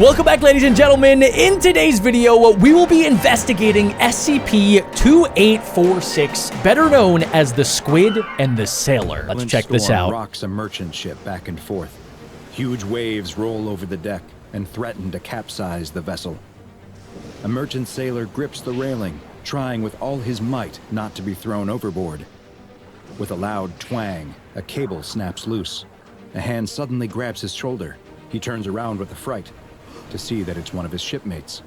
Welcome back, ladies and gentlemen. In today's video, we will be investigating SCP-2846, better known as the Squid and the Sailor. Let's check this out. Rocks a merchant ship back and forth. Huge waves roll over the deck and threaten to capsize the vessel. A merchant sailor grips the railing, trying with all his might not to be thrown overboard. With a loud twang, a cable snaps loose. A hand suddenly grabs his shoulder. He turns around with affright to see that it's one of his shipmates.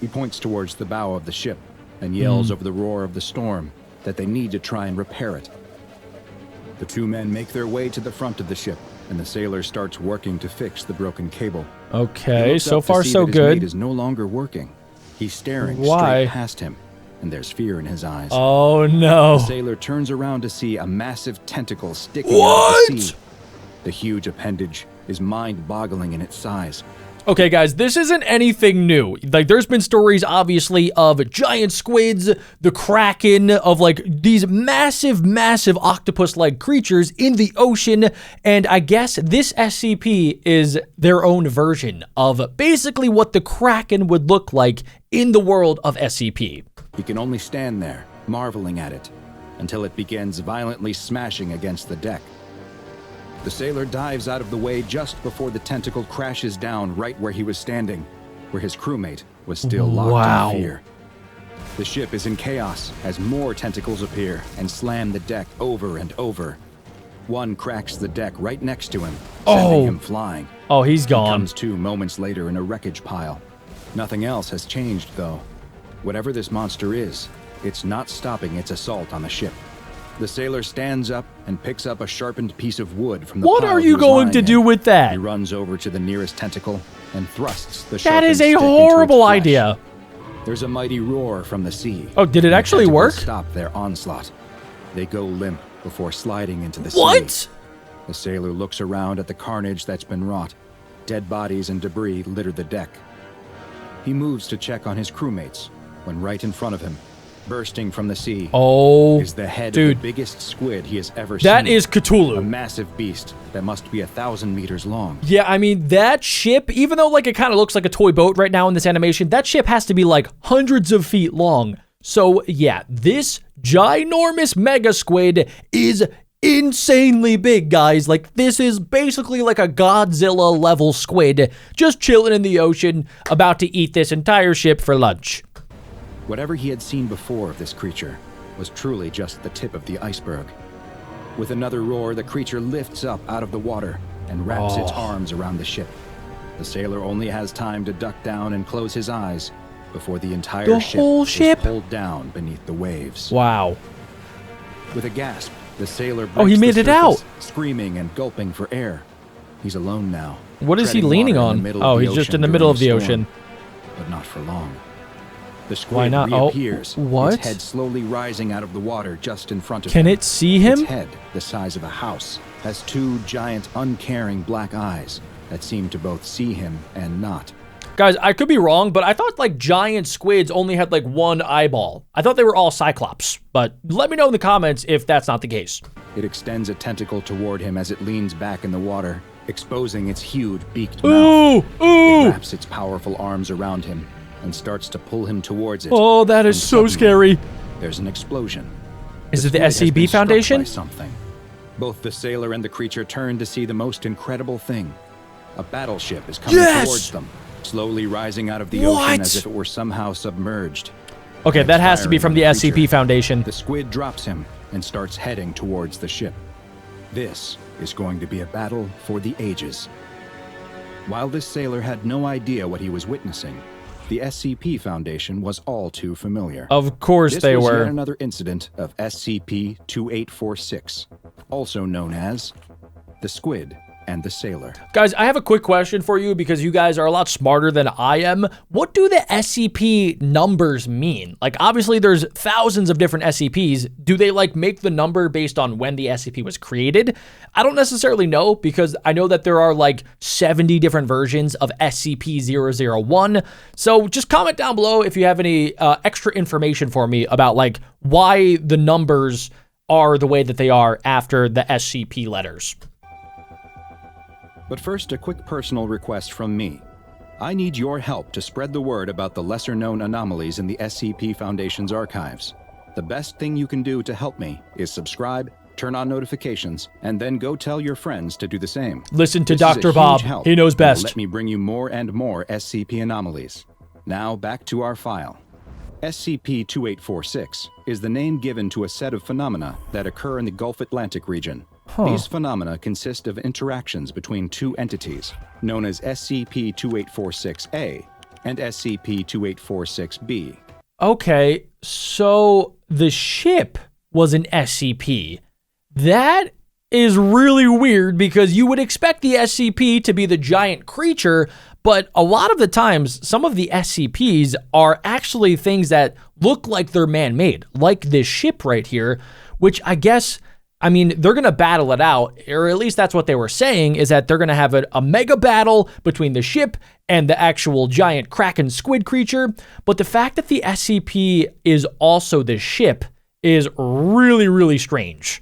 He points towards the bow of the ship and yells over the roar of the storm that they need to try and repair it. The two men make their way to the front of the ship, and the sailor starts working to fix the broken cable. Okay, so far so good. His mate is no longer working. He's staring Why? straight past him, and there's fear in his eyes. Oh no. The sailor turns around to see a massive tentacle sticking out of the sea. The huge appendage is mind-boggling in its size. Okay, guys, this isn't anything new. Like, there's been stories, obviously, of giant squids, the Kraken, of, like, these massive, massive octopus-like creatures in the ocean, and I guess this SCP is their own version of basically what the Kraken would look like in the world of SCP. He can only stand there, marveling at it, until it begins violently smashing against the deck. The sailor dives out of the way just before the tentacle crashes down right where he was standing, where his crewmate was still locked in fear. The ship is in chaos as more tentacles appear and slam the deck over and over. One cracks the deck right next to him, sending him flying. Oh, he's gone. He comes to moments later in a wreckage pile. Nothing else has changed, though. Whatever this monster is, it's not stopping its assault on the ship. The sailor stands up and picks up a sharpened piece of wood from the pile. What are you going to do with that? He runs over to the nearest tentacle and thrusts the That is a stick horrible into its flesh. idea. There's a mighty roar from the sea. Oh, did it actually work? Stop their onslaught. They go limp before sliding into the sea. What? The sailor looks around at the carnage that's been wrought. Dead bodies and debris litter the deck. He moves to check on his crewmates when right in front of him, bursting from the sea, is the head of the biggest squid he has ever seen. That is Cthulhu. A massive beast that must be 1,000 meters long. Yeah, I mean, that ship, even though like it kind of looks like a toy boat right now in this animation, that ship has to be like hundreds of feet long. So yeah, this ginormous mega squid is insanely big, guys. Like, this is basically like a Godzilla level squid just chilling in the ocean, about to eat this entire ship for lunch. Whatever he had seen before of this creature was truly just the tip of the iceberg. With another roar, the creature lifts up out of the water and wraps its arms around the ship. The sailor only has time to duck down and close his eyes before the entire ship is pulled down beneath the waves. Wow. With a gasp, the sailor breaks he made the it surface, out. Screaming and gulping for air. He's alone now. What is he treading leaning water on? in the middle Oh, of the he's just ocean in the middle during of the a storm, ocean. But not for long. The squid Why not? reappears, What? its head slowly rising out of the water just in front of Can him. it see him? Its head, the size of a house, has two giant, uncaring black eyes that seem to both see him and not. Guys, I could be wrong, but I thought like giant squids only had like one eyeball. I thought they were all cyclops, but let me know in the comments if that's not the case. It extends a tentacle toward him as it leans back in the water, exposing its huge beaked Ooh, mouth. ooh. It wraps its powerful arms around him and starts to pull him towards it. Oh, that is so scary. There's an explosion. Is it the squid has been SCP struck Foundation? by something. Both the sailor and the creature turn to see the most incredible thing. A battleship is coming towards them, slowly rising out of the ocean as if it were somehow submerged. Okay, that has to be from the SCP Foundation. The squid drops him and starts heading towards the ship. This is going to be a battle for the ages. While this sailor had no idea what he was witnessing, the SCP Foundation was all too familiar. Of course they This was were. yet another incident of SCP-2846, also known as the Squid and the Sailor. Guys, I have a quick question for you because you guys are a lot smarter than I am. What do the SCP numbers mean? Like, obviously there's thousands of different SCPs. Do they like make the number based on when the SCP was created? I don't necessarily know because I know that there are like 70 different versions of SCP-001. So just comment down below if you have any extra information for me about like why the numbers are the way that they are after the SCP letters. But first, a quick personal request from me. I need your help to spread the word about the lesser-known anomalies in the SCP Foundation's archives. The best thing you can do to help me is subscribe, turn on notifications, and then go tell your friends to do the same. Listen to This is a Dr. huge Bob. help He knows and will best. Let me bring you more and more SCP anomalies. Now back to our file. SCP-2846 is the name given to a set of phenomena that occur in the Gulf Atlantic region. These phenomena consist of interactions between two entities, known as SCP-2846-A and SCP-2846-B. Okay, so the ship was an SCP. That is really weird because you would expect the SCP to be the giant creature, but a lot of the times, some of the SCPs are actually things that look like they're man-made, like this ship right here, which I guess... I mean, they're going to battle it out, or at least that's what they were saying, is that they're going to have a mega battle between the ship and the actual giant Kraken squid creature. But the fact that the SCP is also the ship is really, really strange.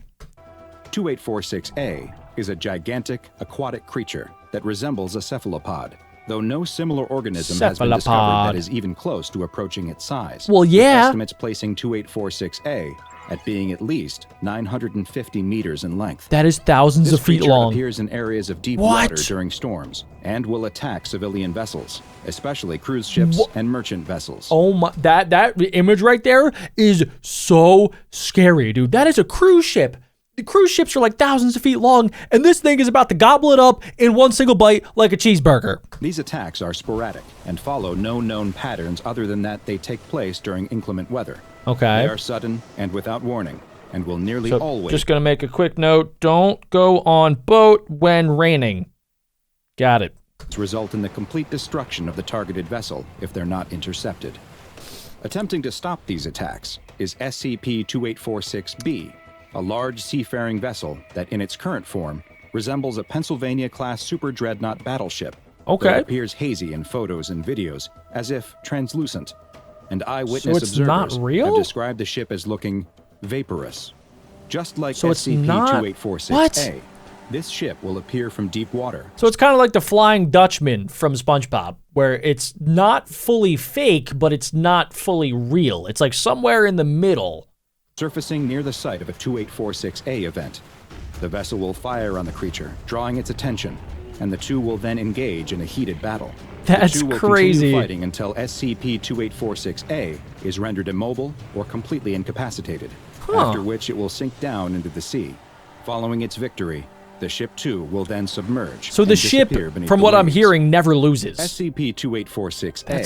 2846-A is a gigantic aquatic creature that resembles a cephalopod, though no similar organism has been discovered that is even close to approaching its size. Well, yeah. With estimates placing 2846-A at being at least 950 meters in length. That is thousands of feet long. This creature appears in areas of deep water during storms and will attack civilian vessels, especially cruise ships and merchant vessels. Oh my, that image right there is so scary, dude. That is a cruise ship. The cruise ships are like thousands of feet long, and this thing is about to gobble it up in one single bite like a cheeseburger. These attacks are sporadic and follow no known patterns other than that they take place during inclement weather. Okay. They are sudden and without warning, and will nearly always... Just gonna make a quick note. Don't go on boat when raining. Got it. ...result in the complete destruction of the targeted vessel if they're not intercepted. Attempting to stop these attacks is SCP-2846-B, a large seafaring vessel that in its current form resembles a Pennsylvania-class super dreadnought battleship. Okay. That appears hazy in photos and videos, as if translucent. And eyewitness So it's observers not real? have described the ship as looking vaporous. Just like So it's not- SCP-2846-A, this ship will appear from deep water. So it's kind of like the Flying Dutchman from SpongeBob, where it's not fully fake, but it's not fully real. It's like somewhere in the middle. Surfacing near the site of a 2846-A event. The vessel will fire on the creature, drawing its attention, and the two will then engage in a heated battle. That's the two will crazy. continue fighting until SCP-2846-A is rendered immobile or completely incapacitated, after which it will sink down into the sea. Following its victory, the ship too will then submerge. So the and ship, disappear beneath from the what I'm waves. hearing, never loses. SCP-2846-A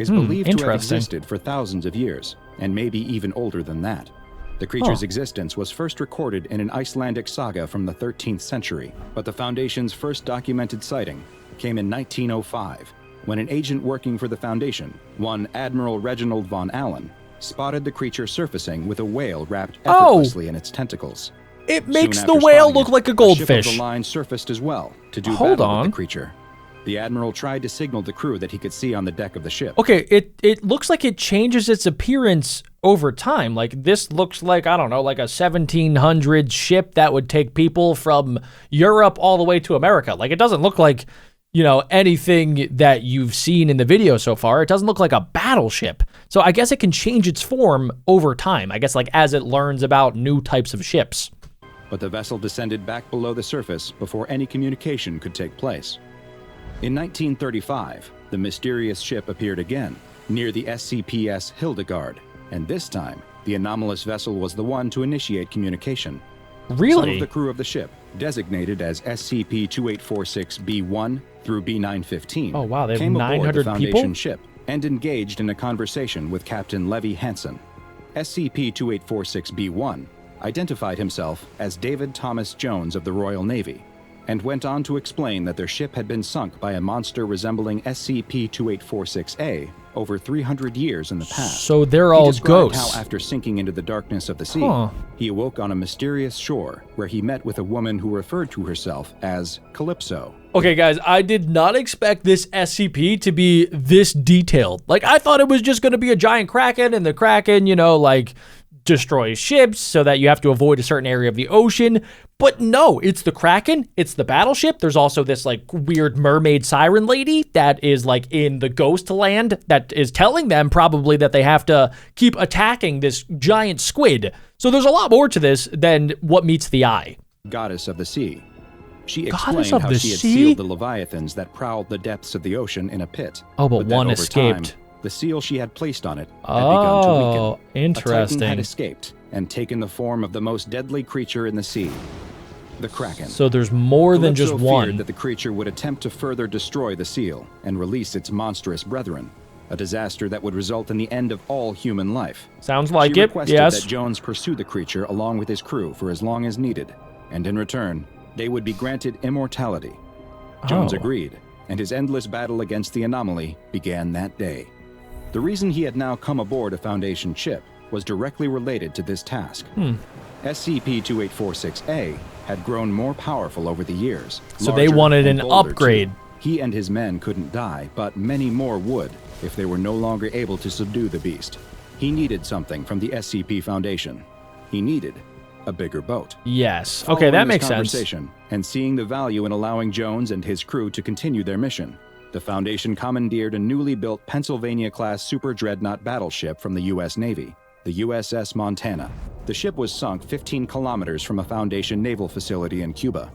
is believed to have interesting. existed for thousands of years, and maybe even older than that. The creature's existence was first recorded in an Icelandic saga from the 13th century, but the Foundation's first documented sighting came in 1905, when an agent working for the Foundation, one Admiral Reginald von Allen, spotted the creature surfacing with a whale wrapped effortlessly in its tentacles. It makes Soon the after whale spotting look it, like a ship goldfish. of the line surfaced as well to do Hold battle on. with the creature. The Admiral tried to signal the crew that he could see on the deck of the ship. Okay, it looks like it changes its appearance over time. Like, this looks like, I don't know, like a 1700s ship that would take people from Europe all the way to America. Like, it doesn't look like, you know, anything that you've seen in the video so far. It doesn't look like a battleship. So I guess it can change its form over time. I guess, like, as it learns about new types of ships. But the vessel descended back below the surface before any communication could take place. In 1935, the mysterious ship appeared again, near the SCPS Hildegard, and this time, the anomalous vessel was the one to initiate communication. Really? Some of the crew of the ship, designated as SCP-2846-B1 through B915, Oh, wow, they have came aboard 900 the Foundation people? ship and engaged in a conversation with Captain Levy Hansen. SCP-2846-B1 identified himself as David Thomas Jones of the Royal Navy, and went on to explain that their ship had been sunk by a monster resembling SCP-2846-A over 300 years in the past. So they're all He described ghosts. how after sinking into the darkness of the sea, he awoke on a mysterious shore where he met with a woman who referred to herself as Calypso. Okay, guys, I did not expect this SCP to be this detailed. Like, I thought it was just going to be a giant Kraken, and the Kraken, you know, like, destroys ships so that you have to avoid a certain area of the ocean. But no, it's the Kraken, it's the battleship. There's also this like weird mermaid siren lady that is like in the ghost land that is telling them probably that they have to keep attacking this giant squid. So there's a lot more to this than what meets the eye. Goddess of the sea. She Goddess explained of how the she had sea? sealed the leviathans that prowled the depths of the ocean in a pit. Oh, but that one over escaped. Time, the seal she had placed on it had begun to weaken. Oh, interesting. A titan had escaped and taken the form of the most deadly creature in the sea, the Kraken. So there's more than just Calypso one. feared that the creature would attempt to further destroy the seal and release its monstrous brethren, a disaster that would result in the end of all human life. Sounds like She it, requested yes. that Jones pursue the creature along with his crew for as long as needed, and in return, they would be granted immortality. Jones agreed, and his endless battle against the anomaly began that day. The reason he had now come aboard a Foundation ship was directly related to this task. SCP-2846-A had grown more powerful over the years. So they larger wanted and an bolder, upgrade. too. He and his men couldn't die, but many more would if they were no longer able to subdue the beast. He needed something from the SCP Foundation. He needed a bigger boat. Yes. Okay, Following that this makes sense. conversation, and seeing the value in allowing Jones and his crew to continue their mission, the Foundation commandeered a newly built Pennsylvania-class super dreadnought battleship from the U.S. Navy, the USS Montana. The ship was sunk 15 kilometers from a Foundation naval facility in Cuba.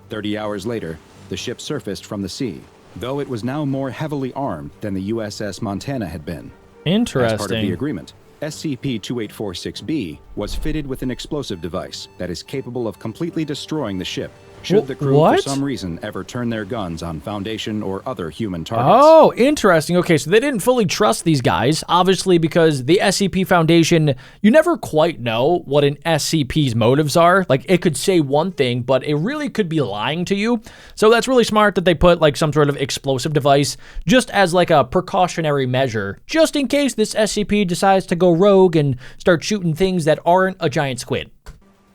30 hours later, the ship surfaced from the sea, though it was now more heavily armed than the USS Montana had been. Interesting. As part of the agreement, SCP-2846-B was fitted with an explosive device that is capable of completely destroying the ship should the crew What? for some reason ever turn their guns on Foundation or other human targets. Oh, interesting. Okay, so they didn't fully trust these guys, obviously, because the SCP Foundation, you never quite know what an SCP's motives are. Like, it could say one thing, but it really could be lying to you. So that's really smart that they put, like, some sort of explosive device just as, like, a precautionary measure, just in case this SCP decides to go rogue and start shooting things that aren't a giant squid.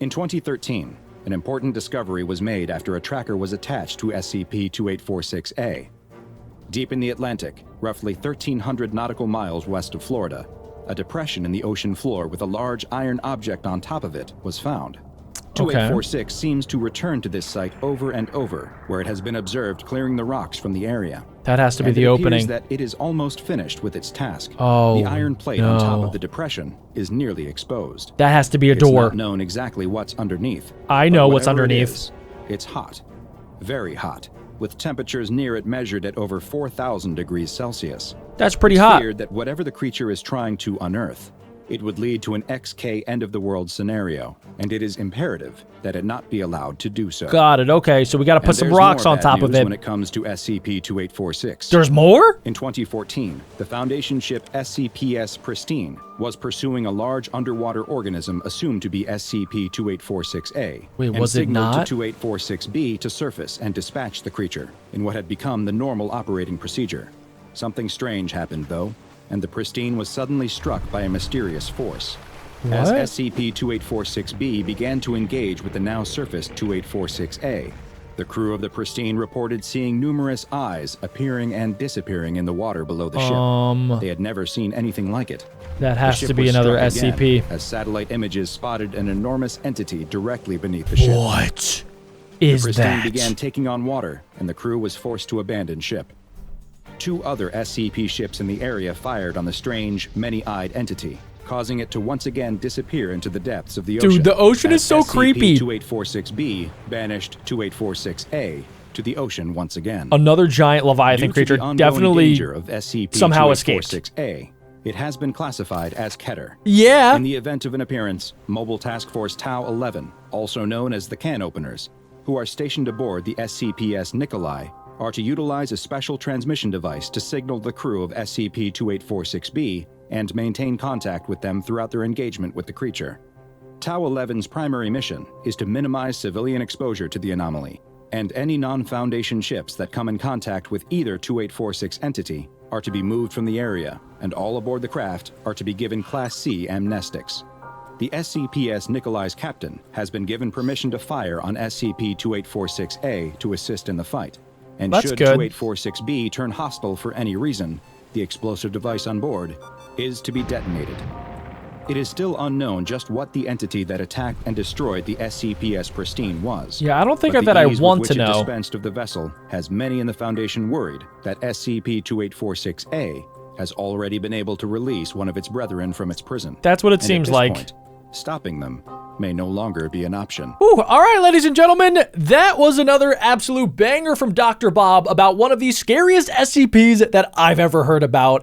In 2013, an important discovery was made after a tracker was attached to SCP-2846-A. Deep in the Atlantic, roughly 1,300 nautical miles west of Florida, a depression in the ocean floor with a large iron object on top of it was found. 2846 seems to return to this site over and over, where it has been observed clearing the rocks from the area. That has to be And the it appears opening. that it is almost finished with its task. Oh, the iron plate on top no. of the depression is nearly exposed. That has to be a It's door. not known exactly what's underneath. I but know what's whatever it underneath. is, it's hot. Very hot, with temperatures near it measured at over 4,000 degrees Celsius. That's pretty It's hot. feared that whatever the creature is trying to unearth, it would lead to an XK end-of-the-world scenario, and it is imperative that it not be allowed to do so. Got it. Okay, so we got to And put some there's rocks more on bad top of news it. when it comes to SCP-2846. There's more? In 2014, the Foundation ship SCP Pristine was pursuing a large underwater organism assumed to be SCP-2846-A. Wait, and was it signaled not? to 2846-B to surface and dispatch the creature in what had become the normal operating procedure. Something strange happened, though, and the Pristine was suddenly struck by a mysterious force. As What? SCP-2846-B began to engage with the now surfaced 2846-A, the crew of the Pristine reported seeing numerous eyes appearing and disappearing in the water below the ship. They had never seen anything like it. That The has ship to be was another struck SCP. again as satellite images spotted an enormous entity directly beneath the ship. What is Pristine that? began taking on water, and the crew was forced to abandon ship. 2 other SCP ships in the area fired on the strange, many-eyed entity, causing it to once again disappear into the depths of the ocean. Dude, the ocean is as so creepy. SCP-2846-B banished 2846-A to the ocean once again. Another giant Leviathan Due to creature the ongoing definitely danger of somehow escaped. SCP-2846-A, it has been classified as Keter. Yeah. In the event of an appearance, Mobile Task Force Tau 11, also known as the Can Openers, who are stationed aboard the SCPS Nikolai, are to utilize a special transmission device to signal the crew of SCP-2846-B and maintain contact with them throughout their engagement with the creature. Tau 11's primary mission is to minimize civilian exposure to the anomaly, and any non-Foundation ships that come in contact with either 2846 entity are to be moved from the area, and all aboard the craft are to be given Class C amnestics. The SCPS Nikolai's captain has been given permission to fire on SCP-2846-A to assist in the fight, and That's should good. 2846-B turn hostile for any reason, the explosive device on board is to be detonated. It is still unknown just what the entity that attacked and destroyed the SCP Pristine was. Yeah, I don't think but that the I ease want with to which it know. dispensed of the vessel has many in the Foundation worried that SCP-2846-A has already been able to release one of its brethren from its prison. That's what it And at seems this like. point, stopping them may no longer be an option. Ooh, all right, ladies and gentlemen, that was another absolute banger from Dr. Bob about one of the scariest SCPs that I've ever heard about.